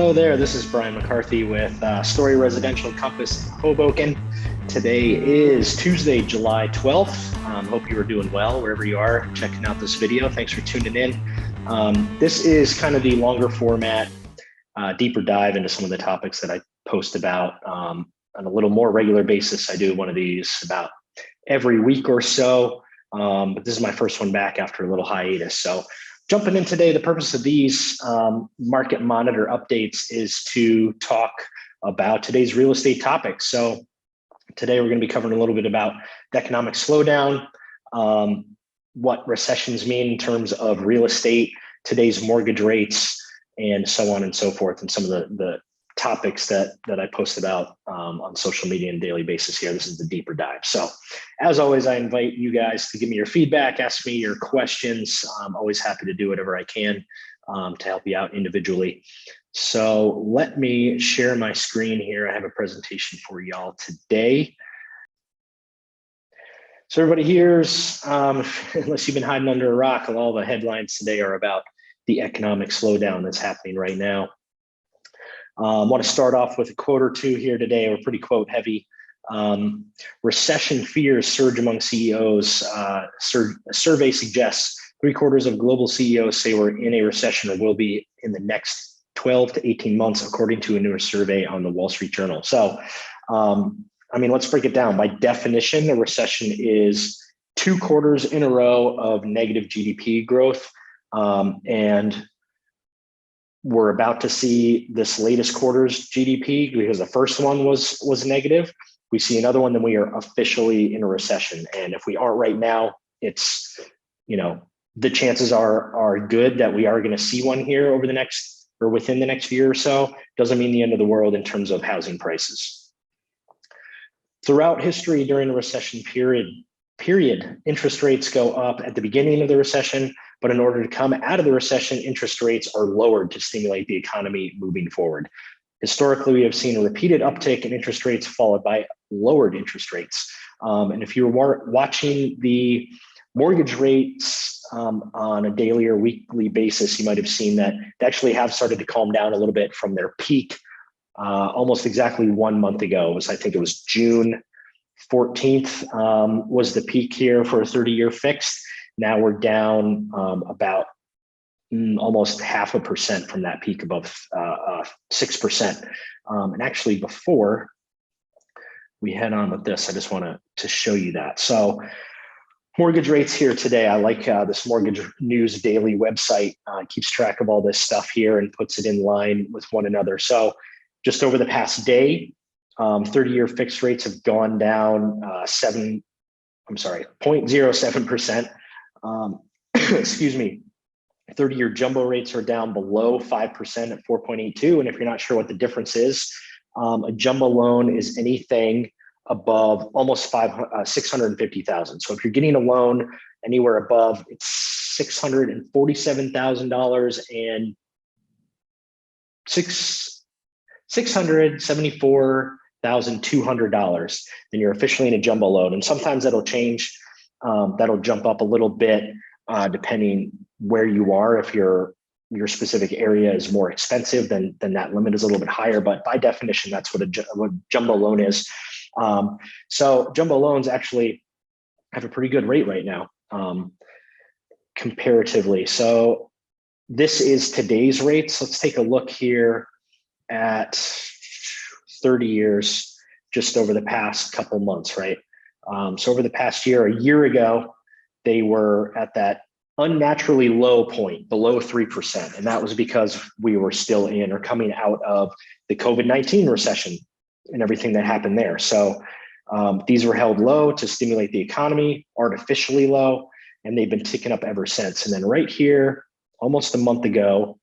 Hello there, this is Brian McCarthy with Story Residential Compass in Hoboken. Today is Tuesday, July 12th. Hope you are doing well wherever you are checking out this video. Thanks for tuning in. This is kind of the longer format, deeper dive into some of the topics that I post about on a little more regular basis. I do one of these about every week or so, but this is my first one back after a little hiatus. So jumping in today, the purpose of these market monitor updates is to talk about today's real estate topics. So today we're going to be covering a little bit about the economic slowdown, what recessions mean in terms of real estate, today's mortgage rates, and so on and so forth, and some of the topics that I post about on social media on a daily basis here. This is the deeper dive. So as always, I invite you guys to give me your feedback, ask me your questions. I'm always happy to do whatever I can to help you out individually. So let me share my screen here. I have a presentation for y'all today. So everybody hears, unless you've been hiding under a rock, all the headlines today are about the economic slowdown that's happening right now. I want to start off with a quote or two here today. We're pretty quote heavy. Recession fears surge among CEOs. A survey suggests 3/4 of global CEOs say we're in a recession or will be in the next 12 to 18 months, according to a newer survey on the Wall Street Journal. So, let's break it down. By definition, a recession is 2 quarters in a row of negative GDP growth. And we're about to see this latest quarter's GDP because the first one was negative. We see another one, then we are officially in a recession. And if we aren't right now, it's, the chances are good that we are going to see one here over the next or within the next year or so. Doesn't mean the end of the world in terms of housing prices. Throughout history, during a recession period, interest rates go up at the beginning of the recession, but in order to come out of the recession, interest rates are lowered to stimulate the economy moving forward. Historically, we have seen a repeated uptick in interest rates followed by lowered interest rates. And if you're watching the mortgage rates on a daily or weekly basis, you might have seen that they actually have started to calm down a little bit from their peak almost exactly 1 month ago. I think it was June 14th was the peak here for a 30-year fixed. Now we're down about almost 0.5% from that peak above 6%. And actually, before we head on with this, I just want to show you that. So mortgage rates here today. I like this Mortgage News Daily website. Keeps track of all this stuff here and puts it in line with one another. So just over the past day, 30-year fixed rates have gone down 0.07%. Excuse me. 30-year jumbo rates are down below 5% at 4.82. And if you're not sure what the difference is, a jumbo loan is anything above almost $650,000. So if you're getting a loan anywhere above, it's $647,000 and $674,200, then you're officially in a jumbo loan. And sometimes that'll change. That'll jump up a little bit depending where you are. If your specific area is more expensive, then that limit is a little bit higher. But by definition, that's what a jumbo loan is. So jumbo loans actually have a pretty good rate right now comparatively. So this is today's rates. Let's take a look here at 30 years just over the past couple months, right? So over the past year, a year ago, they were at that unnaturally low point, below 3%. And that was because we were still in or coming out of the COVID-19 recession and everything that happened there. So these were held low to stimulate the economy, artificially low, and they've been ticking up ever since. And then right here, almost a month ago,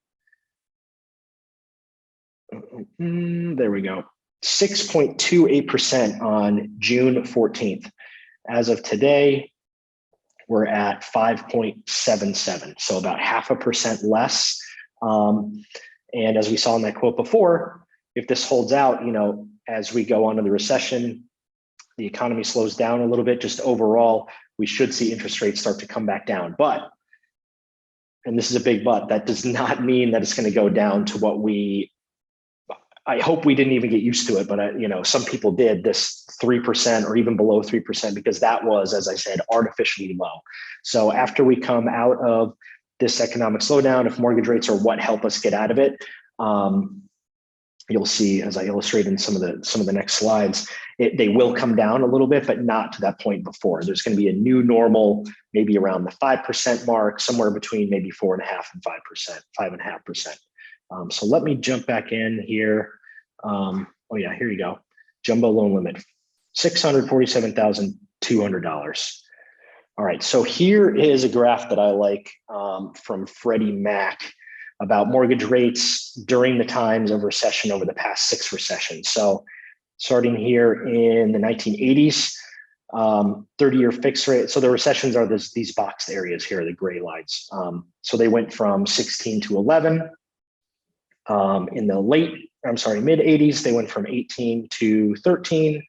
there we go, 6.28% on June 14th. As of today, we're at 5.77, so about 0.5% less. And as we saw in that quote before, if this holds out, as we go on to the recession, the economy slows down a little bit, just overall, we should see interest rates start to come back down. But, and this is a big but, that does not mean that it's going to go down to what we I hope we didn't even get used to it, but some people did this 3% or even below 3% because that was, as I said, artificially low. So after we come out of this economic slowdown, if mortgage rates are what help us get out of it, you'll see, as I illustrate in some of the next slides, they will come down a little bit, but not to that point before. There's going to be a new normal, maybe around the 5% mark, somewhere between maybe 4.5% and 5%, 5.5%. So let me jump back in here. Oh yeah, here you go. Jumbo loan limit, $647,200. All right, so here is a graph that I like from Freddie Mac about mortgage rates during the times of recession over the past 6 recessions. So starting here in the 1980s, 30-year fixed rate. So the recessions are these boxed areas here, the gray lines. So they went from 16 to 11. In the mid 80s, they went from 18 to 13.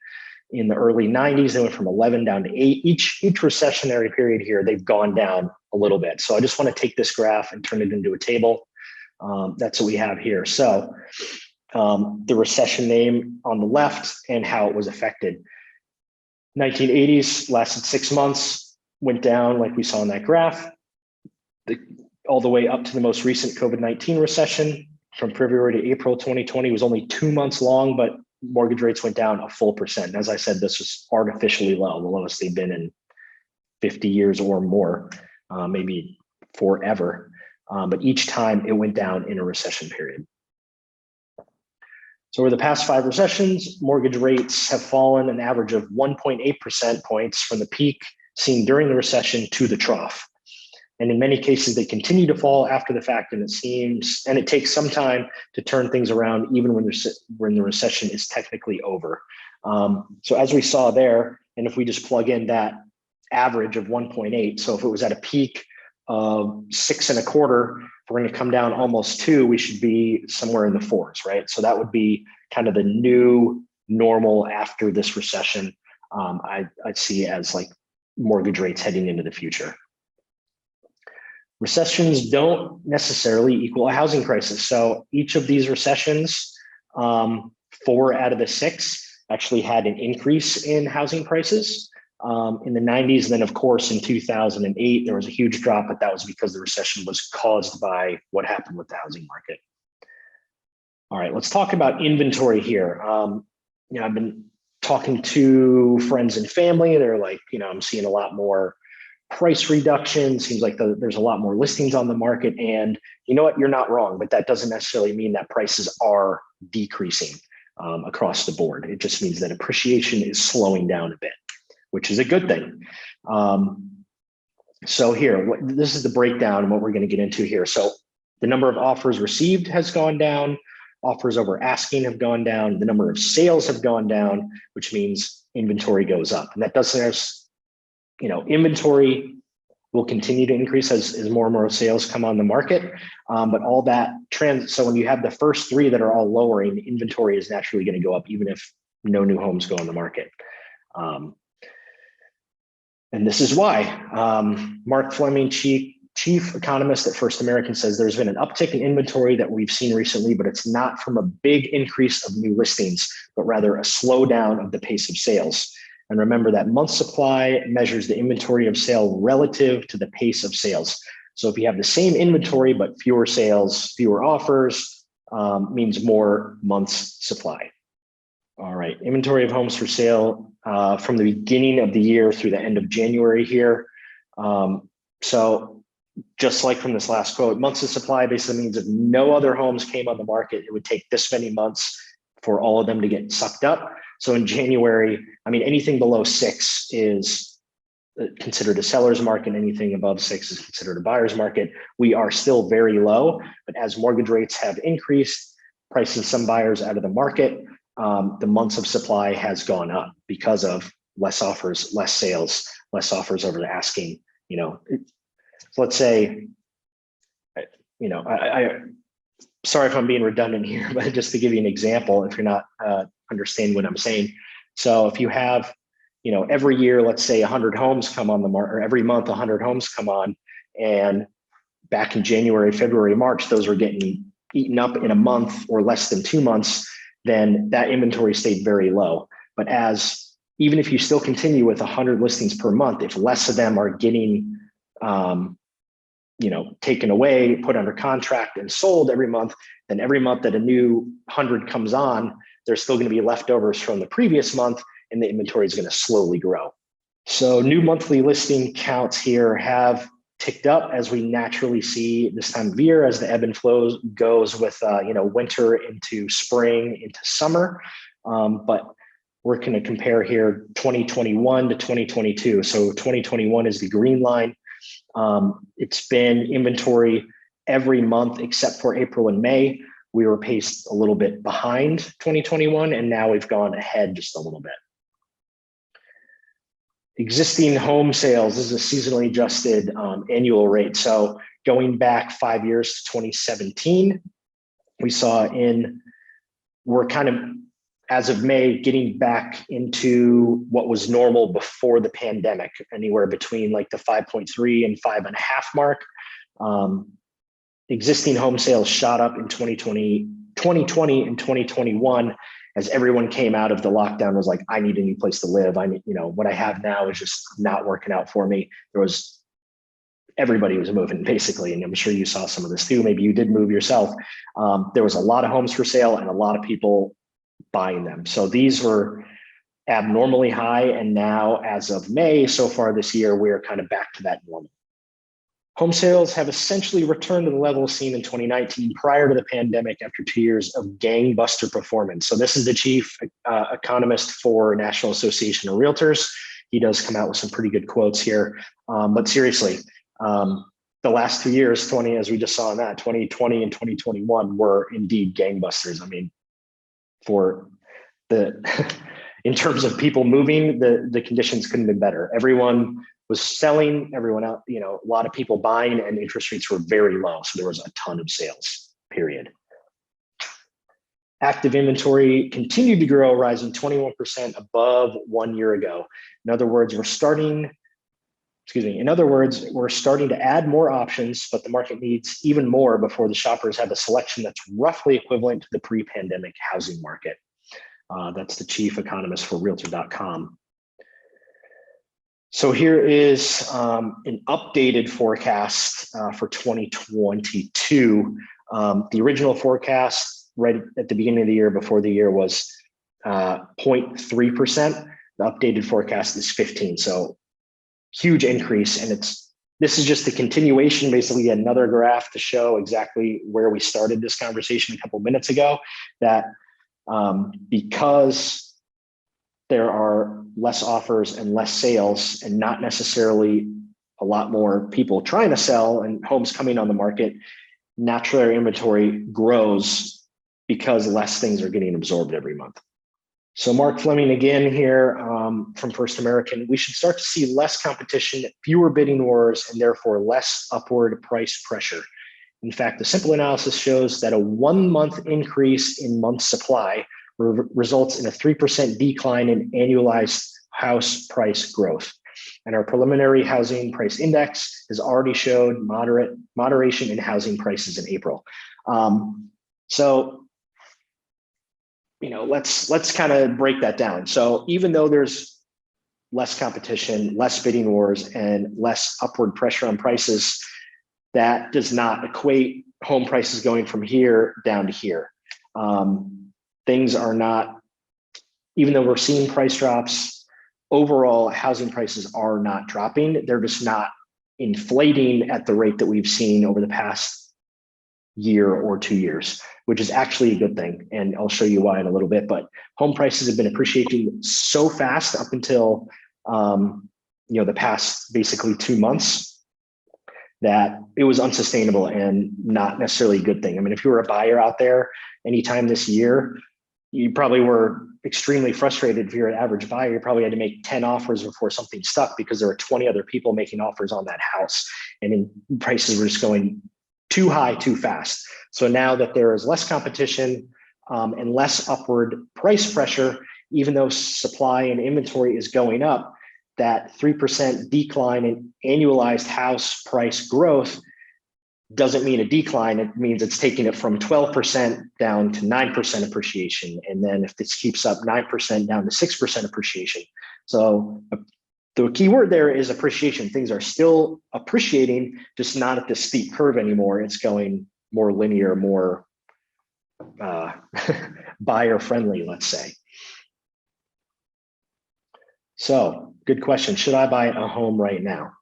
In the early 90s, they went from 11 down to 8. Each recessionary period here, they've gone down a little bit. So I just want to take this graph and turn it into a table. That's what we have here. So the recession name on the left and how it was affected. 1980s lasted 6 months, went down like we saw in that graph, all the way up to the most recent COVID-19 recession. From February to April 2020 was only 2 months long, but mortgage rates went down a full percent. And as I said, this was artificially low, the lowest they've been in 50 years or more, maybe forever. But each time it went down in a recession period. So over the past 5 recessions, mortgage rates have fallen an average of 1.8% points from the peak seen during the recession to the trough. And in many cases, they continue to fall after the fact, and it takes some time to turn things around, even when the recession is technically over. So as we saw there, and if we just plug in that average of 1.8, so if it was at a peak of 6.25, if we're going to come down almost 2, we should be somewhere in the 4s, right? So that would be kind of the new normal after this recession. I'd see as like mortgage rates heading into the future. Recessions don't necessarily equal a housing crisis. So each of these recessions, 4 out of the 6 actually had an increase in housing prices. In the 90s, and then of course in 2008, there was a huge drop, but that was because the recession was caused by what happened with the housing market. All right, let's talk about inventory here. I've been talking to friends and family. They're like, I'm seeing a lot more price reduction. Seems like there's a lot more listings on the market. And you know what? You're not wrong, but that doesn't necessarily mean that prices are decreasing across the board. It just means that appreciation is slowing down a bit, which is a good thing. So here, this is the breakdown and what we're going to get into here. So the number of offers received has gone down. Offers over asking have gone down. The number of sales have gone down, which means inventory goes up. And that doesn't, inventory will continue to increase as more and more sales come on the market. But all that trends. So when you have the first 3 that are all lowering, inventory is naturally going to go up, even if no new homes go on the market. And this is why Mark Fleming, chief economist at First American, says there's been an uptick in inventory that we've seen recently, but it's not from a big increase of new listings, but rather a slowdown of the pace of sales. And remember that month supply measures the inventory of sale relative to the pace of sales. So if you have the same inventory, but fewer sales, fewer offers, means more months supply. All right, inventory of homes for sale from the beginning of the year through the end of January here. So just like from this last quote, months of supply basically means if no other homes came on the market, it would take this many months for all of them to get sucked up. So in January, anything below 6 is considered a seller's market. Anything above 6 is considered a buyer's market. We are still very low, but as mortgage rates have increased, pricing some buyers out of the market, the months of supply has gone up because of less offers, less sales, less offers over the asking. So let's say, sorry if I'm being redundant here, but just to give you an example, if you're not understanding what I'm saying. So if you have, every year, let's say 100 homes come on the market, or every month 100 homes come on, and back in January, February, March, those were getting eaten up in a month or less than 2 months. then that inventory stayed very low. But even if you still continue with 100 listings per month, if less of them are getting taken away, put under contract, and sold every month, then every month that a new 100 comes on, there's still going to be leftovers from the previous month, and the inventory is going to slowly grow. So new monthly listing counts here have ticked up, as we naturally see this time of year, as the ebb and flow goes with winter into spring into summer. But we're going to compare here 2021 to 2022. So 2021 is the green line. It's been inventory every month except for April and May. We were paced a little bit behind 2021, and now we've gone ahead just a little bit. Existing home sales, this is a seasonally adjusted annual rate. So going back 5 years to 2017, we saw we're kind of, as of May, getting back into what was normal before the pandemic, anywhere between like the 5.3 and 5.5 mark. Existing home sales shot up in 2020 and 2021, as everyone came out of the lockdown, was like, I need a new place to live. What I have now is just not working out for me. Everybody was moving basically. And I'm sure you saw some of this too. Maybe you did move yourself. There was a lot of homes for sale and a lot of people buying them. So these were abnormally high. And now, as of May, so far this year, we're kind of back to that normal. Home sales have essentially returned to the level seen in 2019 prior to the pandemic, after 2 years of gangbuster performance. So this is the chief economist for National Association of Realtors. He does come out with some pretty good quotes here. But seriously, the last 2 years, as we just saw in that, 2020 and 2021 were indeed gangbusters. I mean, in terms of people moving, the conditions couldn't have been better. Everyone was selling, everyone out, a lot of people buying, and interest rates were very low. So there was a ton of sales, period. Active inventory continued to grow, rising 21% above 1 year ago. In other words, we're starting to add more options, but the market needs even more before the shoppers have a selection that's roughly equivalent to the pre-pandemic housing market. That's the chief economist for Realtor.com. So here is an updated forecast for 2022. The original forecast right at the beginning of the year, before the year, was 0.3%. The updated forecast is 15%. So huge increase. And this is just a continuation, basically another graph to show exactly where we started this conversation a couple minutes ago, that because there are less offers and less sales, and not necessarily a lot more people trying to sell and homes coming on the market, naturally our inventory grows because less things are getting absorbed every month. So Mark Fleming again here from First American, we should start to see less competition, fewer bidding wars, and therefore less upward price pressure. In fact, the simple analysis shows that a 1 month increase in month supply results in a 3% decline in annualized house price growth. And our preliminary housing price index has already showed moderation in housing prices in April. Let's kind of break that down. So even though there's less competition, less bidding wars, and less upward pressure on prices, that does not equate home prices going from here down to here. Things are not, even though we're seeing price drops, overall housing prices are not dropping. They're just not inflating at the rate that we've seen over the past year or 2 years, which is actually a good thing. And I'll show you why in a little bit, but home prices have been appreciating so fast up until the past basically 2 months, that it was unsustainable and not necessarily a good thing. I mean, if you were a buyer out there anytime this year, you probably were extremely frustrated. If you're an average buyer, you probably had to make 10 offers before something stuck, because there were 20 other people making offers on that house, and then prices were just going too high, too fast. So now that there is less competition and less upward price pressure, even though supply and inventory is going up, that 3% decline in annualized house price growth doesn't mean a decline. It means it's taking it from 12% down to 9% appreciation. And then if this keeps up, 9% down to 6% appreciation. So the key word there is appreciation. Things are still appreciating, just not at this steep curve anymore. It's going more linear, more buyer friendly, let's say. So good question. Should I buy a home right now?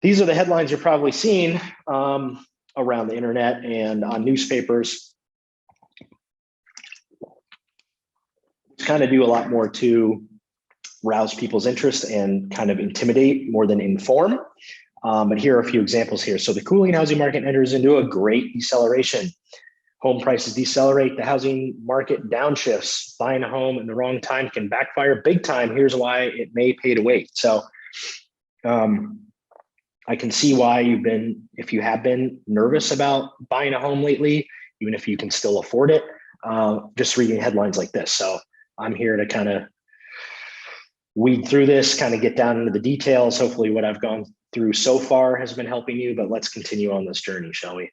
These are the headlines you're probably seeing around the internet and on newspapers. Kind of do a lot more to rouse people's interest and kind of intimidate more than inform. But here are a few examples here. So the cooling housing market enters into a great deceleration. Home prices decelerate, the housing market downshifts. Buying a home in the wrong time can backfire big time. Here's why it may pay to wait. So I can see why if you have been nervous about buying a home lately, even if you can still afford it, just reading headlines like this. So I'm here to kind of weed through this, kind of get down into the details. Hopefully what I've gone through so far has been helping you, but let's continue on this journey, shall we?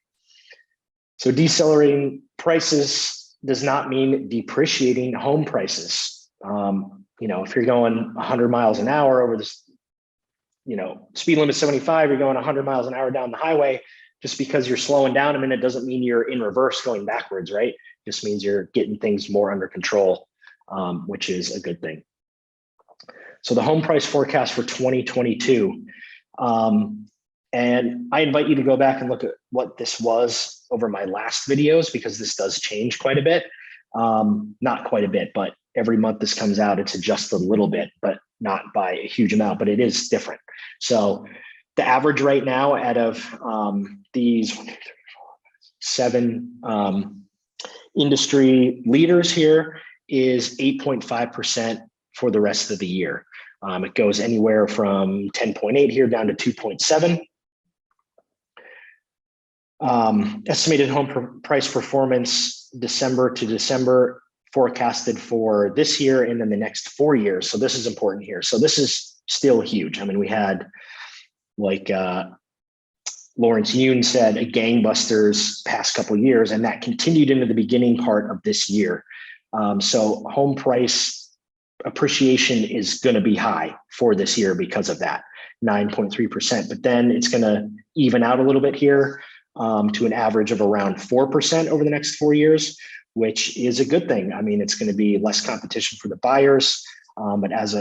So decelerating prices does not mean depreciating home prices. If you're going 100 miles an hour over this, speed limit 75, you're going 100 miles an hour down the highway. Just because you're slowing down a minute doesn't mean you're in reverse going backwards, right? Just means you're getting things more under control, which is a good thing. So the home price forecast for 2022. And I invite you to go back and look at what this was over my last videos, because this does change quite a bit. Not quite a bit, but every month this comes out, it's adjusted a little bit, but not by a huge amount, but it is different. So the average right now out of these 7 industry leaders here is 8.5% for the rest of the year. It goes anywhere from 10.8 here down to 2.7. Estimated home price performance December to December forecasted for this year and then the next 4 years. So this is important here. So this is still huge. I mean, we had, like Lawrence Yun said, a gangbusters past couple of years, and that continued into the beginning part of this year. So home price appreciation is going to be high for this year because of that, 9.3%. But then it's going to even out a little bit here to an average of around 4% over the next 4 years, which is a good thing. I mean, it's going to be less competition for the buyers, but as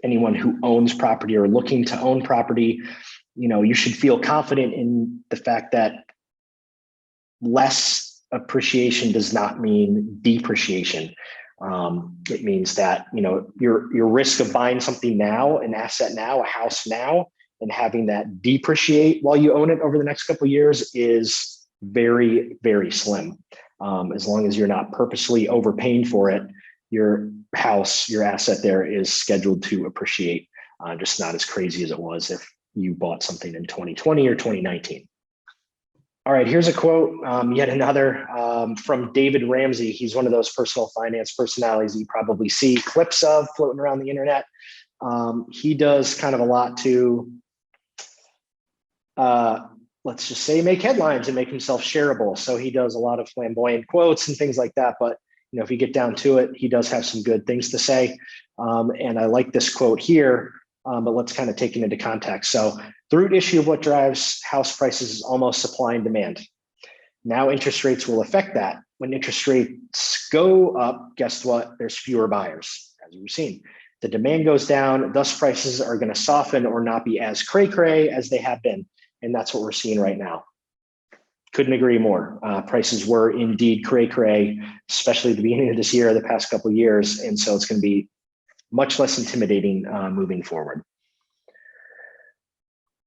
anyone who owns property or looking to own property, you should feel confident in the fact that less appreciation does not mean depreciation. It means that, your risk of buying something now, an asset now, a house now, and having that depreciate while you own it over the next couple of years is very, very slim. As long as you're not purposely overpaying for it, your house, your asset there is scheduled to appreciate, just not as crazy as it was if you bought something in 2020 or 2019. All right, here's a quote, yet another from David Ramsey. He's one of those personal finance personalities you probably see clips of floating around the internet. He does kind of a lot to, let's just say, make headlines and make himself shareable. So he does a lot of flamboyant quotes and things like that. But if you get down to it, he does have some good things to say. And I like this quote here, but let's kind of take it into context. So the root issue of what drives house prices is almost supply and demand. Now interest rates will affect that. When interest rates go up, guess what? There's fewer buyers, as we've seen. The demand goes down, thus prices are going to soften or not be as cray-cray as they have been. And that's what we're seeing right now. Couldn't agree more. Prices were indeed cray-cray, especially at the beginning of this year, the past couple of years. And so it's going to be much less intimidating moving forward.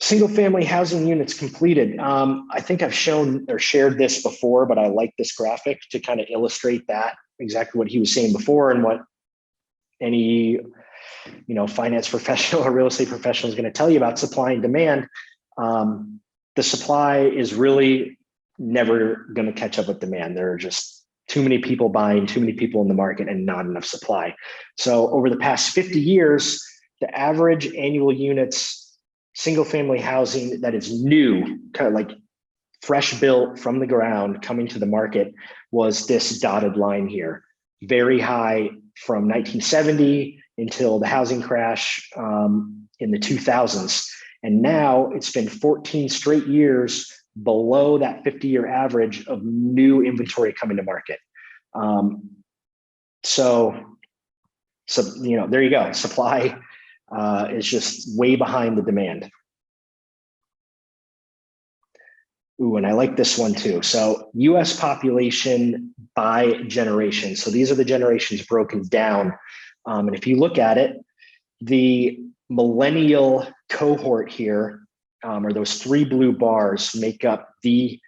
Single family housing units completed. I think I've shown or shared this before, but I like this graphic to kind of illustrate that, exactly what he was saying before and what any finance professional or real estate professional is going to tell you about supply and demand. The supply is really never going to catch up with demand. There are just too many people buying, too many people in the market, and not enough supply. So over the past 50 years, the average annual units single family housing that is new, kind of like fresh built from the ground coming to the market, was this dotted line here. Very high from 1970 until the housing crash in the 2000s. And now it's been 14 straight years below that 50-year average of new inventory coming to market. So there you go. Supply is just way behind the demand. Ooh, and I like this one too. So US population by generation. So these are the generations broken down. And if you look at it, the millennial cohort here, or those three blue bars, make up the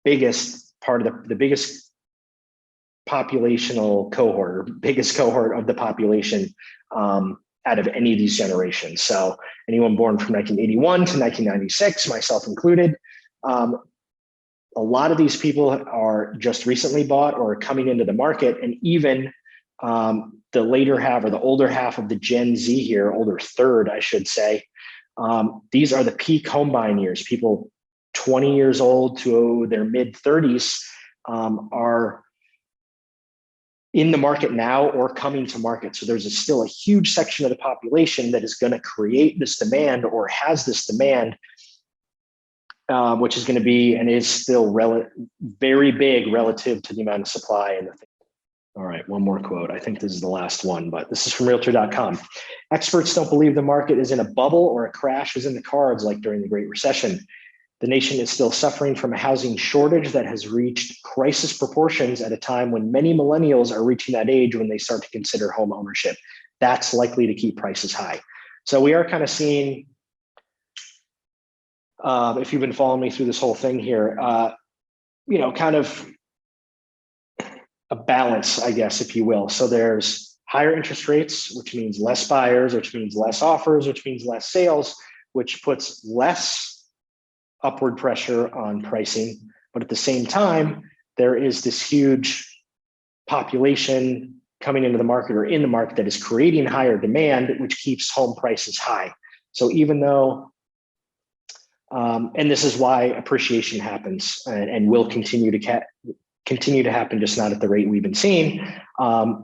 biggest part of the biggest populational cohort, or biggest cohort of the population out of any of these generations. So anyone born from 1981 to 1996, myself included, a lot of these people are just recently bought or coming into the market. And even the later half, or the older half of the Gen Z here, older third, I should say, these are the peak home buying years. People 20 years old to their mid 30s are in the market now or coming to market. So there's still a huge section of the population that is going to create this demand or has this demand, which is going to be and is still very big relative to the amount of supply. All right, one more quote. I think this is the last one, but this is from Realtor.com. Experts don't believe the market is in a bubble or a crash is in the cards like during the Great Recession. The nation is still suffering from a housing shortage that has reached crisis proportions at a time when many millennials are reaching that age when they start to consider home ownership. That's likely to keep prices high. So we are kind of seeing, if you've been following me through this whole thing here, kind of a balance, I guess, if you will. So there's higher interest rates, which means less buyers, which means less offers, which means less sales, which puts less upward pressure on pricing. But at the same time, there is this huge population coming into the market or in the market that is creating higher demand, which keeps home prices high. So even though, and this is why appreciation happens and will continue to happen, just not at the rate we've been seeing,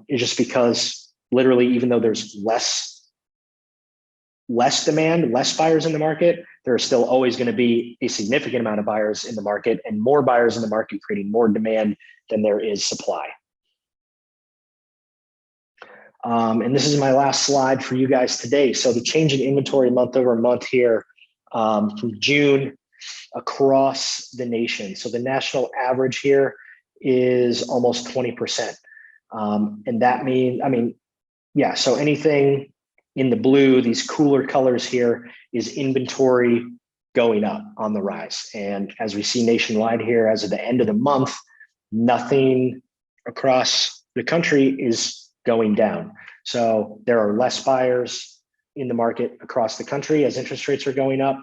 is just because literally, even though there's less demand, less buyers in the market, there are still always going to be a significant amount of buyers in the market, and more buyers in the market creating more demand than there is supply. And this is my last slide for you guys today. So the change in inventory month over month here from June across the nation. So the national average here is almost 20%. And that means, so anything in the blue, these cooler colors here, is inventory going up on the rise. And as we see nationwide here, as of the end of the month, nothing across the country is going down. So there are less buyers in the market across the country as interest rates are going up.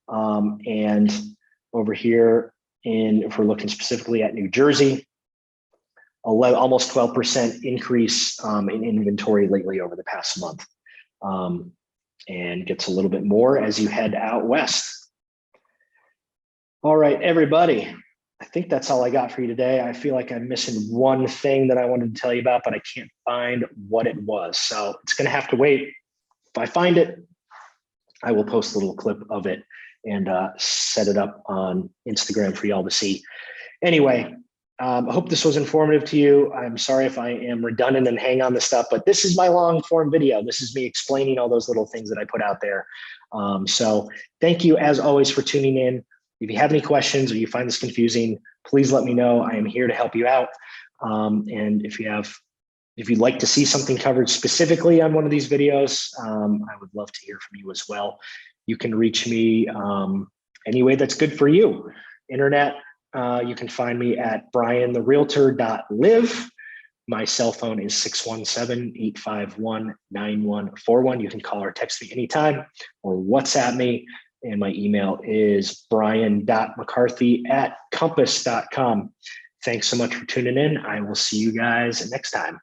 And over here, if we're looking specifically at New Jersey, almost 12% increase in inventory lately over the past month. And gets a little bit more as you head out west. All right, everybody. I think that's all I got for you today. I feel like I'm missing one thing that I wanted to tell you about, but I can't find what it was. So it's going to have to wait. If I find it, I will post a little clip of it and set it up on Instagram for y'all to see. Anyway, I hope this was informative to you. I'm sorry if I am redundant and hang on the stuff, but this is my long form video. This is me explaining all those little things that I put out there. So thank you as always for tuning in. If you have any questions or you find this confusing, please let me know. I am here to help you out. And if you'd like to see something covered specifically on one of these videos, I would love to hear from you as well. You can reach me any way that's good for you. Internet, you can find me at briantherealtor.live. My cell phone is 617-851-9141. You can call or text me anytime or WhatsApp me. And my email is brian.mccarthy@compass.com. Thanks so much for tuning in. I will see you guys next time.